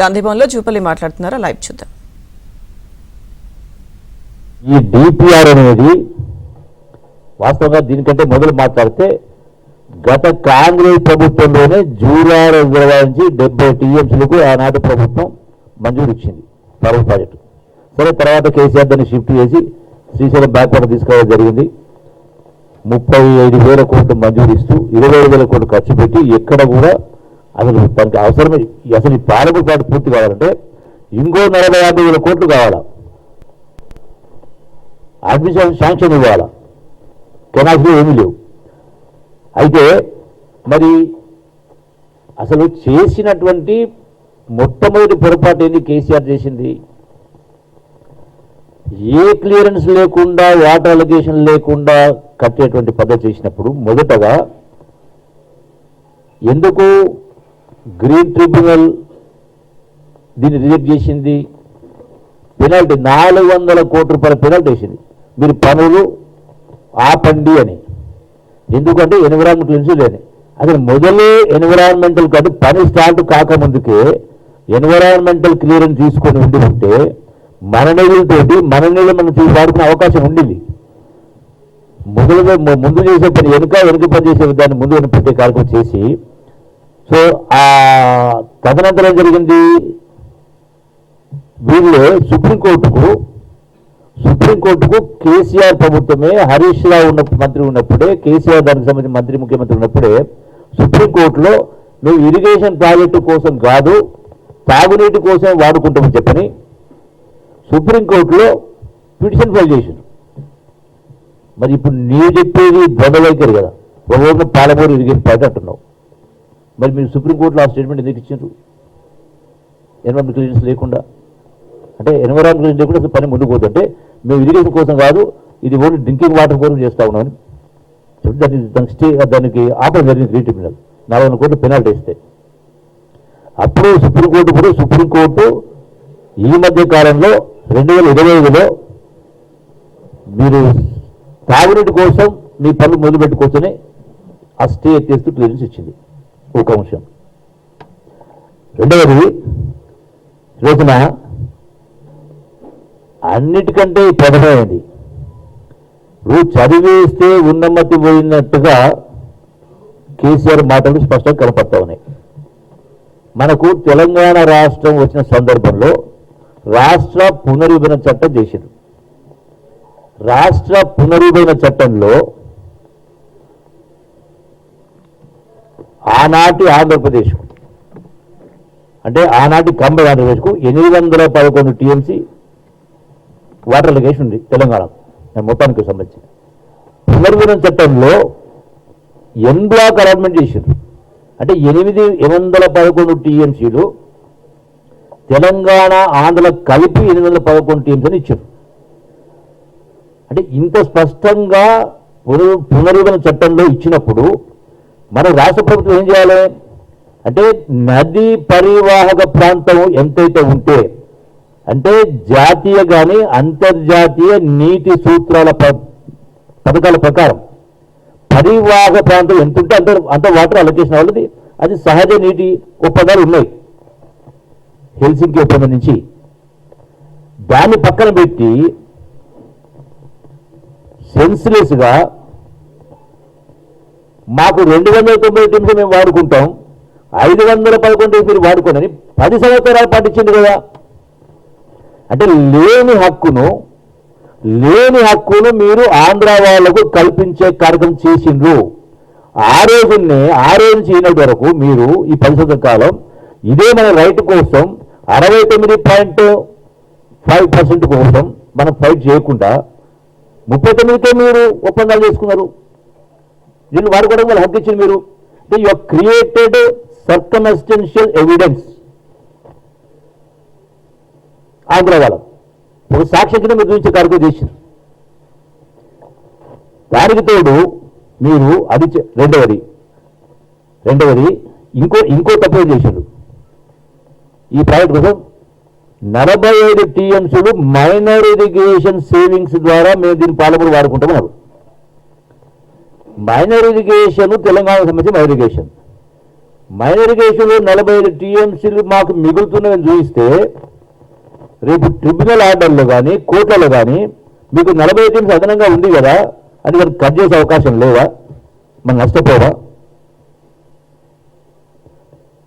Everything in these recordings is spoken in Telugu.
గాంధీభవన్లో జూపల్లి మాట్లాడుతున్నారు, లైవ్ చూద్దాం. ఈ డిపిఆర్ అనేది వాస్తవంగా దీనికంటే మొదలు మాట్లాడితే గత కాంగ్రెస్ ప్రభుత్వంలోనే జూరాల రిజర్వాయర్ నుంచి 70 టీఎంసీలకు ఆనాటి ప్రభుత్వం మంజూరు ఇచ్చింది పవర్ ప్రాజెక్టు. సరే, తర్వాత కేసీఆర్ దాన్ని షిఫ్ట్ చేసి శ్రీశైలం బ్యాక్వర్డ్ తీసుకురావడం జరిగింది. 35,000 కోట్లు మంజూరు ఇస్తూ 25,000 కోట్లు ఖర్చు పెట్టి ఎక్కడ కూడా అసలు దానికి అవసరమే అసలు ఈ పాలకుల ప్రాజెక్టు పూర్తి కావాలంటే ఇంకో 45,000 కోట్లు కావాలా, అడ్మినిస్ట్రేషన్ శాంక్షన్ ఇవ్వాలా, కెనాల్స్లో ఏమీ లేవు. అయితే మరి అసలు చేసినటువంటి మొట్టమొదటి పొరపాటు ఏంది కేసీఆర్ చేసింది? ఏ క్లియరెన్స్ లేకుండా, వాటర్ అలొకేషన్ లేకుండా కట్టేటువంటి పద్ధతి చేసినప్పుడు మొదటగా ఎందుకు గ్రీన్ ట్రిబ్యునల్ దీన్ని రిజెక్ట్ చేసింది? పెనాల్టీ 400 కోట్ల రూపాయల పెనాల్టీ వేసింది, మీరు పనులు ఆపండి అని. ఎందుకంటే ఎన్విరాన్మెంట్ క్లియరెన్స్ లేని అసలు మొదలే ఎన్విరాన్మెంటల్ కాదు, పని స్టార్ట్ కాకముందుకే ఎన్విరాన్మెంటల్ క్లియరెన్స్ తీసుకొని ఉంటే మన నీళ్ళతోటి మన నీళ్ళు మనం వాడుకునే అవకాశం ఉండింది. ముందు చేసే పని వెనుక పని చేసే దాన్ని ముందు పెట్టే కార్యక్రమం చేసి, సో ఆ తదనంతరం ఏం జరిగింది? వీళ్ళే సుప్రీంకోర్టుకు కేసీఆర్ ప్రభుత్వమే, హరీష్ రావు మంత్రి ఉన్నప్పుడే, కేసీఆర్ దానికి సంబంధించిన మంత్రి ముఖ్యమంత్రి ఉన్నప్పుడే సుప్రీంకోర్టులో మేము ఇరిగేషన్ ప్రాజెక్టు కోసం కాదు తాగునీటి కోసం వాడుకుంటామని చెప్పని సుప్రీంకోర్టులో పిటిషన్ ఫైల్ చేశారు. మరి ఇప్పుడు నీవు చెప్పేది ద్వంద్వ వైఖరి కదా, ఒకవైపు పాలమూరు ఇరిగేషన్ ప్రాజెక్ట్ అంటున్నావు, మరి మీరు సుప్రీంకోర్టులో ఆ స్టేట్మెంట్ ఎందుకు ఇచ్చారు? ఎన్విరాన్మెంట్ క్లియరెన్స్ లేకుండా, అంటే ఎన్విరాన్మెంట్ క్లియరెన్స్ లేకుండా అసలు పని ముందుకు పోతుంటే మేము ఇరిగేషన్ కోసం కాదు, ఇది ఓన్లీ డ్రింకింగ్ వాటర్ కోసం చేస్తా ఉన్నామని దానికి ఆపడం జరిగింది. గ్రీన్ ట్రిబ్యునల్ 40 కోట్లు పెనాల్టీ ఇస్తే అప్పుడు సుప్రీంకోర్టు ఈ మధ్య కాలంలో 2025లో మీరు తాగునీటి కోసం మీ పనులు మొదలు పెట్టుకోవచ్చని ఆ స్టే ఎత్తేస్తూ క్లియరెన్స్ ఇచ్చింది. ఒక అంశం. రెండవది, రోజున అన్నిటికంటే ప్రధానమైనది, నువ్వు చదివేస్తే ఉన్నమతి పోయినట్టుగా కేసీఆర్ మాటలు స్పష్టంగా కనపడతా ఉన్నాయి. మనకు తెలంగాణ రాష్ట్రం వచ్చిన సందర్భంలో రాష్ట్ర పునర్విభజన చట్టం చేసింది. రాష్ట్ర పునర్విభజన చట్టంలో ఆనాటి ఆంధ్రప్రదేశ్కు, అంటే ఆనాటి కంబై ఆంధ్రప్రదేశ్కు 811 టీఎంసీ వాటర్ అలొకేషన్ ఉంది తెలంగాణకు మొత్తానికి సంబంధించి. పునర్విభజన చట్టంలో ఎన్ బ్లాక్ అలాట్మెంట్ చేశారు, అంటే 811 టీఎంసీలు తెలంగాణ ఆంధ్ర కలిపి 811 టీఎంసీ అని ఇచ్చారు. అంటే ఇంత స్పష్టంగా పునర్విభజన చట్టంలో ఇచ్చినప్పుడు మన రాష్ట్ర ప్రభుత్వం ఏం చేయాలి అంటే, నదీ పరివాహక ప్రాంతం ఎంతైతే ఉంటే, అంటే జాతీయ కానీ అంతర్జాతీయ నీటి సూత్రాల పథకాల ప్రకారం పరివాహక ప్రాంతం ఎంత ఉంటే అంత వాటర్ అలొకేషన్ వాళ్ళది. అది సహజ నీటి ఒప్పందాలు ఉన్నాయి హెల్సింకి ఒప్పందం నుంచి. దాన్ని పక్కన పెట్టి సెన్స్లెస్గా మాకు 290 టీమ్స్ మేము వాడుకుంటాం, 511 మీరు వాడుకోనని 10 సంవత్సరాలు పాటించింది కదా. అంటే లేని హక్కును మీరు ఆంధ్ర వాళ్లకు కల్పించే కార్యక్రమం చేసిండ్రు. ఆ రోజు నుంచి ఈనాటి వరకు మీరు ఈ 10 సంవత్సరాల కాలం ఇదే మన రైట్ కోసం 69.5% కోసం మనం ఫైట్ చేయకుండా 39కే మీరు ఒప్పందాలు చేసుకున్నారు. దీన్ని వాడుకోవడం వల్ల హక్కు ఇచ్చింది మీరు. అంటే you created circumstantial evidence Andhra వాళ్ళ ఒక సాక్ష్యం కింద మీరు చూపించే కార్యక్రమం చేశారు. దానికి తోడు మీరు అది రెండవది ఇంకో తప్పు చేశారు. ఈ ప్రాజెక్ట్ కోసం 45 టీఎంసీలు మైనర్ ఇరిగేషన్ సేవింగ్స్ ద్వారా మేము దీన్ని పాలమూరు వాడుకుంటామన్నారు. మైనర్ ఇరిగేషన్ తెలంగాణకు సంబంధించి మైనర్ ఇరిగేషన్ మైనర్ ఇరిగేషన్లో 45 టీఎంసీలు మాకు మిగులుతున్నాయని చూపిస్తే రేపు ట్రిబ్యునల్ ఆర్డర్లో కానీ కోర్టులలో కానీ మీకు 40 టీమ్స్ అదనంగా ఉంది కదా అని మనం కట్ చేసే అవకాశం లేదా? మనం నష్టపోవా?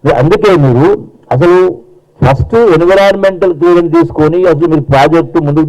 అందుకే మీరు అసలు ఫస్ట్ ఎన్విరాన్మెంటల్ క్లియరెన్స్ తీసుకొని అసలు మీరు ప్రాజెక్టు ముందుకు